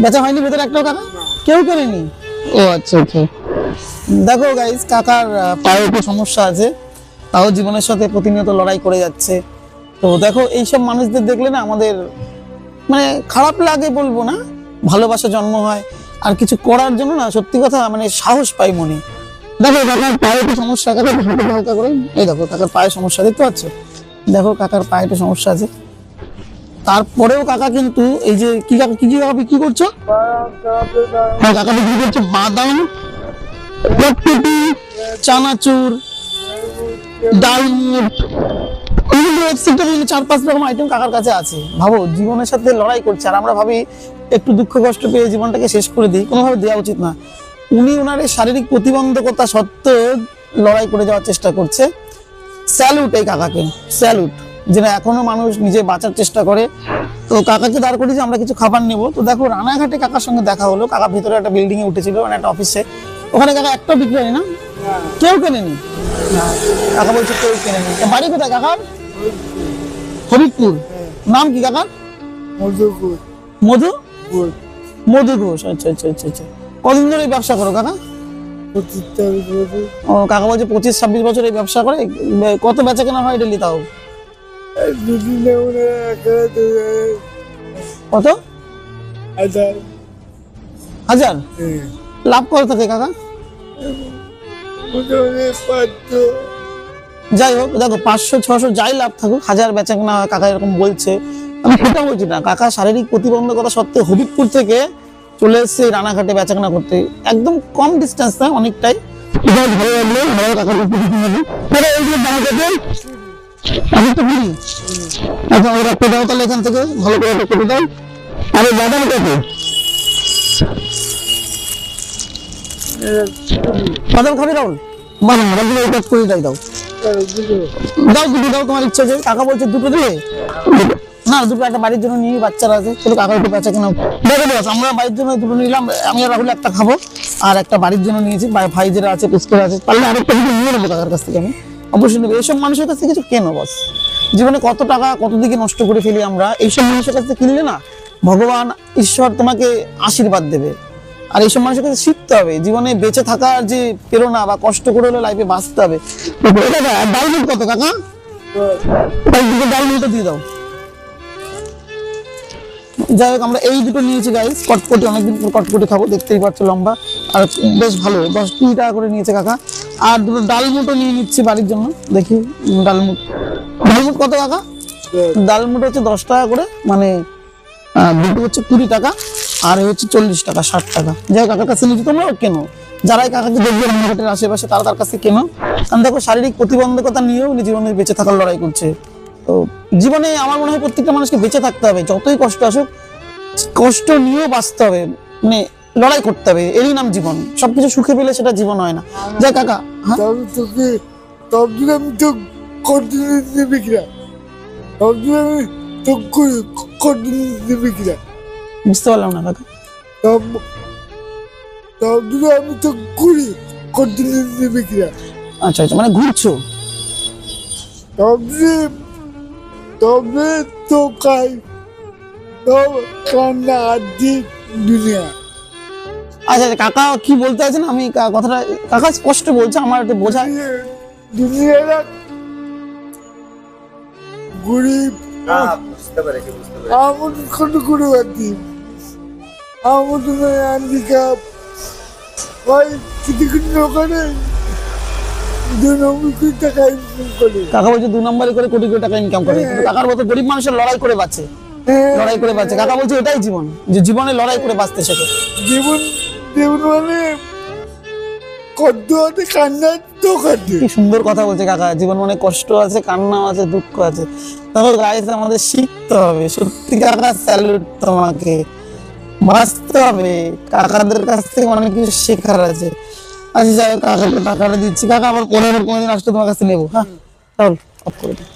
বেচা হয়নি ভেতরে একটাও কাকা? কেউ কেনেনি? ও আচ্ছা আচ্ছা। দেখো গাইস, কাকার পায়ে একটু সমস্যা আছে, তাও জীবনের সাথে প্রতিনিয়ত লড়াই করে যাচ্ছে। তো দেখো, এইসব মানুষদের দেখলে না আমাদের মানে খারাপ লাগে বলবো না, ভালোবাসা জন্ম হয়। আর কিছু করার জন্য না সত্যি কথা মানে সাহস পাই মনে। দেখো কাকার পায়ে একটু সমস্যা, কাকা হাঁটু হালকা করে, এই দেখো কাকার পায়ে সমস্যা দেখতে পাচ্ছ? দেখো কাকার পায়ে একটু সমস্যা আছে, তারপরেও কাকা কিন্তু এই যে কি কাকা কি কাকা বিক্রি করছো? হ্যাঁ কাকা বিক্রি করছে বাদাম, কটকটি, চানাচুর, ডালমুট, 4-5 রকম আইটেম কাকার কাছে আছে। ভাবো, জীবনের সাথে লড়াই করছে, আর আমরা ভাবি একটু দুঃখ কষ্ট পেয়ে জীবনটাকে শেষ করে দিই, কোনোভাবে দেওয়া উচিত না। উনি ওনার এই শারীরিক প্রতিবন্ধকতা সত্ত্বেও লড়াই করে যাওয়ার চেষ্টা করছে। স্যালুট এই কাকাকে, স্যালুট। যেটা এখনো মানুষ নিজে বাঁচার চেষ্টা করে। তো কাকাকে দাঁড় করেছি, আমরা কিছু খাবার নেবো। তো দেখো রানাঘাটে কাকার সঙ্গে দেখা হলো, কাকা ভিতরে একটা বিল্ডিং এ উঠেছিল, মানে একটা অফিসে, ওখানে কাকা একটা বিক্রি হয়নি না? কেউ কেনেনি? কাকা বলছে কেউ কেনেনি। বাড়ি কোথায় কাকার? হরিপুর। নাম কি কাকার? মধু মধু ঘোষ। আচ্ছা আচ্ছা আচ্ছা আচ্ছা। কতদিন ধরে এই ব্যবসা করো কাকা? ও কাকা বলছে 25-26 বছর এই ব্যবসা করে। কত বেচা কেনা হয় ডেলি তাও? কত? 1000? লাভ কত থাকে কাকা? যাই হোক, দেখো 500-600 যাই লাভ থাকুক, 1000 বেচা কেনা হয় কাকা এরকম বলছে। আমি সেটা বলছি না, কাকা শারীরিক প্রতিবন্ধকতা সত্ত্বেও হবিবপুর থেকে চলে এসছে রানাঘাটে বেচা কেনা করতে। একদম কম ডিস্টেন্স না, অনেকটাই। ভালো লাগলো, ভালো কাকার আমি তো বলি আচ্ছা, আমার একটা দাও তাহলে এখান থেকে, ভালো করে একটা করে দাও। আরে বাদাম কত? বাদাম খাবি রাহুল? বাদাম কাজ করে দাও, দাও দাও, দুটো দাও, তোমার ইচ্ছা আছে। কাকা বলছে দুটো দিলে না, দুটো একটা বাড়ির জন্য নিয়ে, বাচ্চারা আছে। চলো কাকা একটু বেচা কেনা দেখো বস, আমরা বাড়ির জন্য দুটো নিলাম, আমি আর রাহুল একটা খাবো, আর একটা বাড়ির জন্য নিয়েছি। ভাই যেটা আছে পুষ্কর আছে, পারলে আরেকটা কিছু নিয়ে নেবো কাকার কাছ থেকে। আমি অবশ্যই নেবো। এইসব মানুষের কাছ থেকে কিছু কেনো বস। জীবনে কত টাকা কত দিকে নষ্ট করে ফেলি আমরা, এইসব মানুষের কাছ থেকে কিনলে না ভগবান ঈশ্বর তোমাকে আশীর্বাদ দেবে। আর এইসব মানুষের কাছে শিখতে হবে, জীবনে বেঁচে থাকার যে প্রেরণা বা কষ্ট করে হলে লাইফে বাঁচতে হবে। ডালমুট কত কাকা? ডালমুটটা দিয়ে দাও। যাই হোক, আমরা এই দুটো নিয়েছি গাইস, কটকটি, অনেকদিন পর কটকটি খাবো, দেখতেই পাচ্ছ লম্বা আর বেশ ভালো। 10-20 টাকা করে নিয়েছে কাকা। আর দুটো ডালমুটও নিয়ে নিচ্ছি বাড়ির জন্য। দেখি ডালমুট কত কাকা? ডালমুট হচ্ছে 10 টাকা করে, মানে দুটো হচ্ছে 20 টাকা, আর হচ্ছে 40 টাকা, 60 টাকা। যাই কাকার কাছে নিচ্ছি, তোমরাও কেনো, যারাই কাকাকে দেখবে রান্নাঘাটের আশেপাশে তারা তার কাছে কেনো। কারণ দেখো, শারীরিক প্রতিবন্ধকতা নিয়েও উনি জীবনে বেঁচে থাকার লড়াই করছে। তো জীবনে আমার মনে হয় প্রত্যেকটা মানুষকে বেঁচে থাকতে হবে, যতই কষ্ট আসুক কষ্ট নিয়েও বাঁচতে হবে, মানে লড়াই করতে হবে, এরই নাম জীবন। সবকিছু সুখে পেলে সেটা জীবন হয় না। যাই কাকা, হ্যাঁ বুঝতে পারলাম না কাকা। আমি তো ঘুরি আচ্ছা আচ্ছা, মানে ঘুরছো? তবে তো কান্না আর্ধেক দুনিয়া। আচ্ছা আচ্ছা, কাকা কি বলতে আছেন? আমি কথাটা কাকা স্পষ্ট বলছে, আমার একটু বোঝা। দুনিয়াটা গরিব, আমার কোনো কোনো বাদি আমার হ্যান্ডিক্যাপ ভাই, কিছু ওখানে 2 নম্বর টাকা ইনকাম করে। কাকা বলছে 2 নম্বরে করে কোটি কোটি টাকা ইনকাম করে, কিন্তু কাকার মতো গরিব মানুষের লড়াই করে বাঁচে, লড়াই করে বাঁচে। কাকা বলছে এটাই জীবন, যে জীবনে লড়াই করে বাঁচতে শেখে। জীবন মানে কষ্ট আছে, কান্না তো কাটে। কি সুন্দর কথা বলছে কাকা, জীবন মানে কষ্ট আছে, কান্না আছে, দুঃখ আছে। তারপর গাইস আমাদের শিখতে হবে, সত্যি কাকা স্যালুট তোমাকে, বাঁচতে হবে। কাকাদের কাছ থেকে অনেক কিছু শেখার আছে। আচ্ছা যাই হোক, কাকাকে টাকাটা দিচ্ছি। কাকা আবার কোনোদিন আসলে তোমার কাছে নেবো। হ্যাঁ, চল অফ করে দিই।